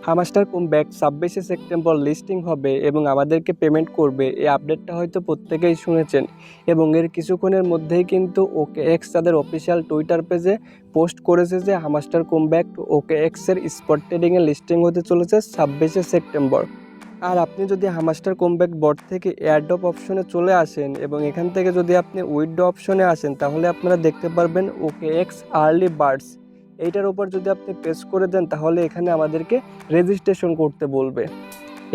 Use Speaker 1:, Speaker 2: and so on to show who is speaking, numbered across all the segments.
Speaker 1: Hamster কোমব্যাক ২৬শে September listing হবে এবং আমাদেরকে পেমেন্ট করবে। এই আপডেটটা হয়তো প্রত্যেকেই শুনেছেন এবং এর কিছুক্ষণের মধ্যেই কিন্তু OKX তাদের অফিসিয়াল টুইটার পেজে পোস্ট করেছে যে হামাস্টার কোমব্যাক OKXের স্পট ট্রেডিংয়ে লিস্টিং হতে চলেছে ২৬শে সেপ্টেম্বর। আর আপনি যদি হামাস্টার কোমব্যাক বট থেকে এয়ারড্রপ অপশনে চলে আসেন এবং এখান থেকে যদি আপনি উইথড্র অপশনে আসেন, তাহলে আপনারা দেখতে পারবেন OKX আর্লি বার্ডস। এইটার উপর যদি আপনি প্রেস করে দেন, তাহলে এখানে আমাদেরকে রেজিস্ট্রেশন করতে বলবে।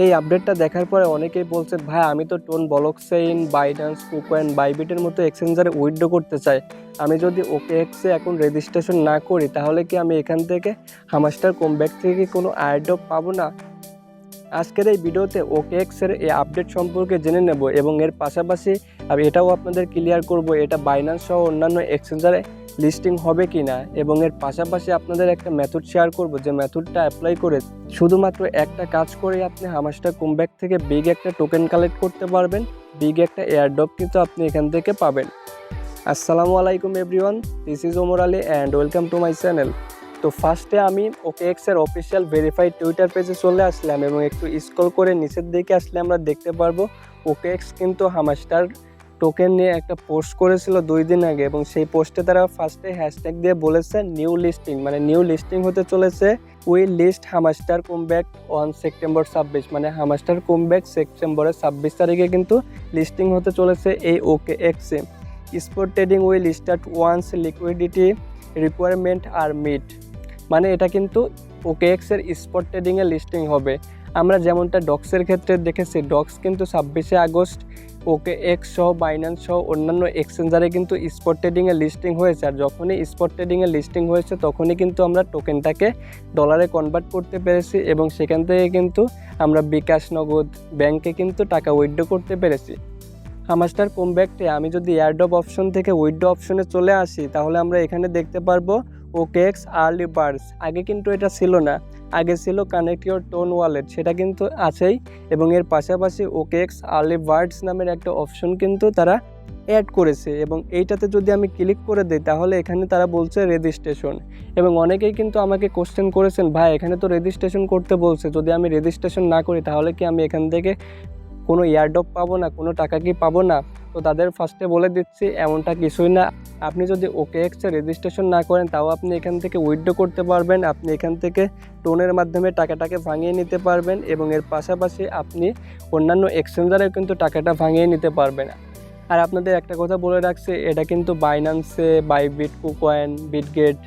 Speaker 1: এই আপডেটটা দেখার পরে অনেকেই বলছে, ভাই আমি তো টোন, ব্লকচেইন, বাইন্যান্স, কুকয়েন, বাইবিটের মতো এক্সচেঞ্জারে উইথড্র করতে চাই। আমি যদি OKX-এ এখন রেজিস্ট্রেশন না করি, তাহলে কি আমি এখান থেকে হামাস্টার কোমব্যাক থেকে কোনো এয়ারড্রপ পাবো না? আজকের এই ভিডিওতে OKX-এর এই আপডেট সম্পর্কে জেনে নেব এবং এর পাশাপাশি আমি এটাও আপনাদের ক্লিয়ার করব এটা বাইন্যান্স সহ অন্যান্য এক্সচেঞ্জারে লিস্টিং হবে কি না, এবং এর পাশাপাশি আপনাদের একটা মেথড শেয়ার করব যে মেথডটা অ্যাপ্লাই করে শুধুমাত্র একটা কাজ করে আপনি হামাস্টার কোমব্যাক থেকে বিগ একটা টোকেন কালেক্ট করতে পারবেন, বিগ একটা এয়ারড্রপ কিন্তু আপনি এখান থেকে পাবেন। আসসালামু আলাইকুম everyone, this is Omar Ali and welcome to my channel. তো ফার্স্টে আমি OKX-এর অফিসিয়াল ভেরিফাইড টুইটার পেজে চলে আসলাম এবং একটু স্ক্রল করে নিচের দিকে আসলে আমরা দেখতে পারবো OKX কিন্তু হামাস্টার টোকেন নিয়ে একটা পোস্ট করেছিল 2 দিন আগে, এবং সেই পোস্টে তারা ফার্স্টে হ্যাশট্যাগ দিয়ে বলেছে নিউ লিস্টিং, মানে নিউ লিস্টিং হতে চলেছে। We list Hamster Kombat on September 26, মানে হামাস্টার কোমব্যাক সেপ্টেম্বরের 26 তারিখে কিন্তু লিস্টিং হতে চলেছে এই OKX-এ। Spot trading will start once liquidity requirement are met, মানে এটা কিন্তু OKX-এর স্পট ট্রেডিংয়ে লিস্টিং হবে। আমরা যেমনটা ডক্সের ক্ষেত্রে দেখেছি, ডক্স কিন্তু 26শে আগস্ট OKX সহ বাইন্যান্স সহ অন্যান্য এক্সচেঞ্জারে কিন্তু স্পট ট্রেডিংয়ে লিস্টিং হয়েছে। আর যখনই স্পট ট্রেডিংয়ে লিস্টিং হয়েছে তখনই কিন্তু আমরা টোকেনটাকে ডলারে কনভার্ট করতে পেরেছি এবং সেখান থেকে কিন্তু আমরা বিকাশ, নগদ, ব্যাংকে কিন্তু টাকা উইথড্র করতে পেরেছি। হামাস্টার কোমব্যাকটে আমি যদি এয়ারড্রপ অপশন থেকে উইথড্র অপশনে চলে আসি, তাহলে আমরা এখানে দেখতে পারবো OKX আর্লি বার্ডস। আগে কিন্তু এটা ছিল না, আগে ছিল কানেক্ট ইওর টোন ওয়ালেট, সেটা কিন্তু আছেই, এবং এর পাশাপাশি OKX আর্লি বার্ডস নামের একটা অপশন কিন্তু তারা অ্যাড করেছে এবং এইটাতে যদি আমি ক্লিক করে দিই, তাহলে এখানে তারা বলছে রেজিস্ট্রেশন। এবং অনেকেই কিন্তু আমাকে কোশ্চেন করেছেন, ভাই এখানে তো রেজিস্ট্রেশন করতে বলছে, যদি আমি রেজিস্ট্রেশন না করি তাহলে কি আমি এখান থেকে কোনো এয়ারড্রপ পাবো না, কোনো টাকা কি পাবো না? তো তাদের ফার্স্টে বলে দিচ্ছি, এমনটা কিছুই না। আপনি যদি OKX-এ রেজিস্ট্রেশন না করেন, তাও আপনি এখান থেকে উইথড্র করতে পারবেন। আপনি এখান থেকে টোনের মাধ্যমে টাকাটাকে ভাঙিয়ে নিতে পারবেন এবং এর পাশাপাশি আপনি অন্যান্য এক্সচেঞ্জারেও কিন্তু টাকাটা ভাঙিয়ে নিতে পারবেন। আর আপনাদের একটা কথা বলে রাখছি, এটা কিন্তু বাইন্যান্সে, বাইবিট, কুকয়েন, বিটগেট,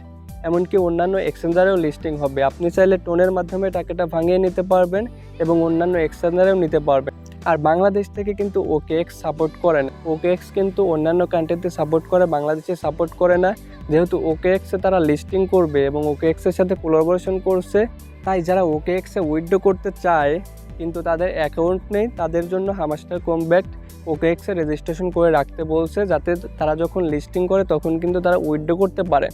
Speaker 1: এমনকি অন্যান্য এক্সচেঞ্জারেও লিস্টিং হবে। আপনি চাইলে টোনের মাধ্যমে টাকাটা ভাঙিয়ে নিতে পারবেন এবং অন্যান্য এক্সচেঞ্জারেও নিতে পারবেন। আর বাংলাদেশ থেকে কিন্তু OKX সাপোর্ট করে না। OKX কিন্তু অন্যান্য কান্ট্রিতে সাপোর্ট করে, বাংলাদেশে সাপোর্ট করে না। যেহেতু OKX-এ তারা লিস্টিং করবে এবং OKX-এর সাথে কোলাবোরেশন করছে, তাই যারা OKX-এ উইথড্র করতে চায় কিন্তু তাদের অ্যাকাউন্ট নেই, তাদের জন্য হামাস্টার কোমব্যাক OKX-এ রেজিস্ট্রেশন করে রাখতে বলছে, যাতে তারা যখন লিস্টিং করে তখন কিন্তু তারা উইথড্র করতে পারে।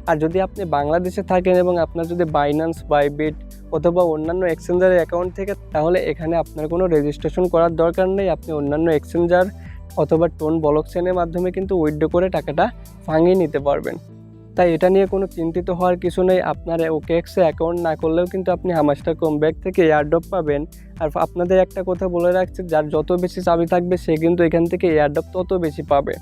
Speaker 1: আর যদি আপনি বাংলাদেশে থাকেন এবং আপনার যদি বাইন্যান্স, বাইবিট অথবা অন্যান্য এক্সচেঞ্জারের অ্যাকাউন্ট থেকে, তাহলে এখানে আপনার কোনো রেজিস্ট্রেশন করার দরকার নেই। আপনি অন্যান্য এক্সচেঞ্জার অথবা টোন, ব্লকচেইনের মাধ্যমে কিন্তু উইথড্র করে টাকাটা ভাঙিয়ে নিতে পারবেন। তাই এটা নিয়ে কোনো চিন্তিত হওয়ার কিছু নেই। আপনার OKX-এ অ্যাকাউন্ট না করলেও কিন্তু আপনি হামাস্টার কোমব্যাক থেকে এয়ারড্রপ পাবেন। আর আপনাদের একটা কথা বলে রাখছি, যার যত বেশি চাবি থাকবে সে কিন্তু এখান থেকে এয়ারড্রপ তত বেশি পাবে,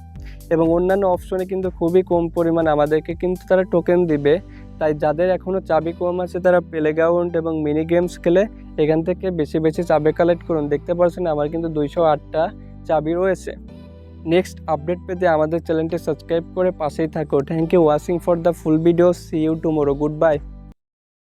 Speaker 1: এবং অন্যান্য অপশনে কিন্তু খুবই কম পরিমাণ আমাদেরকে কিন্তু তারা টোকেন দিবে। তাই যাদের এখনও চাবি কম আছে তারা প্লেগ্রাউন্ড এবং মিনি গেমস খেলে এখান থেকে বেশি বেশি চাবি কালেক্ট করুন। দেখতে পাচ্ছেন আমার কিন্তু 208টা চাবি রয়েছে। নেক্সট আপডেট পেতে আমাদের চ্যানেলটি সাবস্ক্রাইব করে পাশেই থাকো। Thank you watching for the full video. See you tomorrow. Good bye.